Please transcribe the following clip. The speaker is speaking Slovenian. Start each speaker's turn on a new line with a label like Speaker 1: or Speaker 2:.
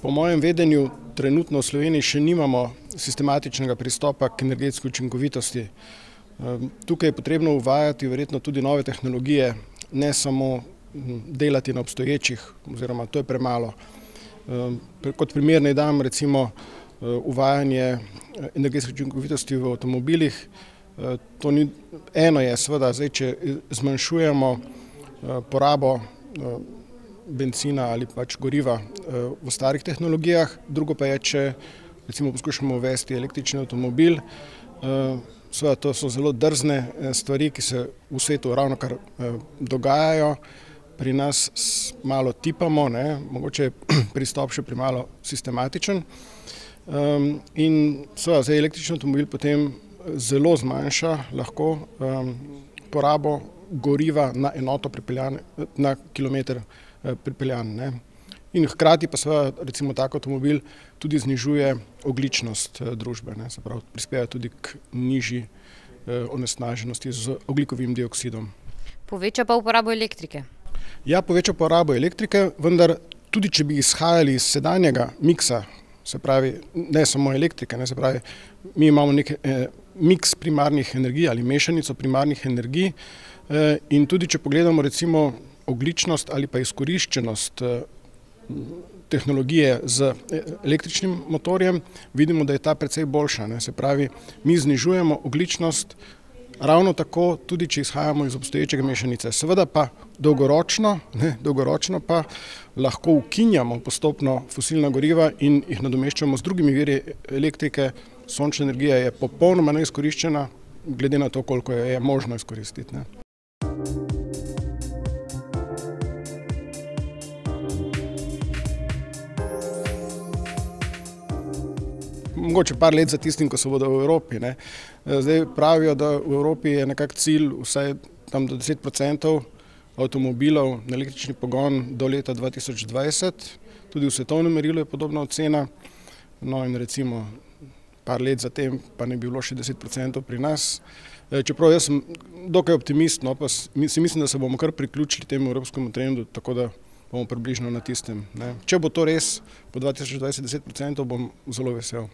Speaker 1: Po mojem vedenju trenutno v Sloveniji še nimamo sistematičnega pristopa k energetski učinkovitosti. Tukaj je potrebno uvajati verjetno tudi nove tehnologije, ne samo delati na obstoječih, oziroma to je premalo. Kot primer naj dam recimo uvajanje energetske učinkovitosti v avtomobilih. Eno je seveda, zdaj, če zmanjšujemo porabo bencina ali pač goriva v starih tehnologijah, drugo pa je, če recimo poskušamo uvesti električni avtomobil. Seveda to so zelo drzne stvari, ki se v svetu ravnokar dogajajo. Pri nas malo tipamo, mogoče je pristop še premalo sistematičen. In seveda zdaj električni avtomobil potem zelo zmanjša lahko porabo goriva na enoto na kilometer pripeljan. In hkrati pa seveda recimo tak avtomobil tudi znižuje ogljičnost družbe, se pravi prispeva tudi k nižji onesnaženosti z ogljikovim dioksidom.
Speaker 2: Poveča pa uporabo elektrike?
Speaker 1: Ja, poveča porabo elektrike, vendar tudi če bi izhajali iz sedanjega miksa, se pravi ne samo elektrike, se pravi mi imamo nek miks primarnih energij ali mešanico primarnih energij in tudi če pogledamo recimo ogljičnost ali pa izkoriščenost tehnologije z električnim motorjem, vidimo, da je ta precej boljša. Se pravi, mi znižujemo ogljičnost ravno tako, tudi če izhajamo iz obstoječega mešanice. Seveda pa dolgoročno pa lahko ukinjamo postopno fosilna goriva in jih nadomeščamo z drugimi viri elektrike. Sončna energija je popolnoma neizkoriščena, glede na to, koliko jo je možno izkoristiti. Mogoče par let za tistim, ko so bodo v Evropi. Zdaj pravijo, da v Evropi je nekak cilj vsaj tam do 10% avtomobilov na električni pogon do leta 2020. Tudi v svetovnem merilu je podobna ocena. No in recimo par let zatem pa ne bi bilo še 10% pri nas. Čeprav jaz sem dokaj optimist, pa si mislim, da se bomo kar priključili temu evropskemu trendu, tako da bomo približno na tistem. Če bo to res po 2020 10%, bom zelo vesel.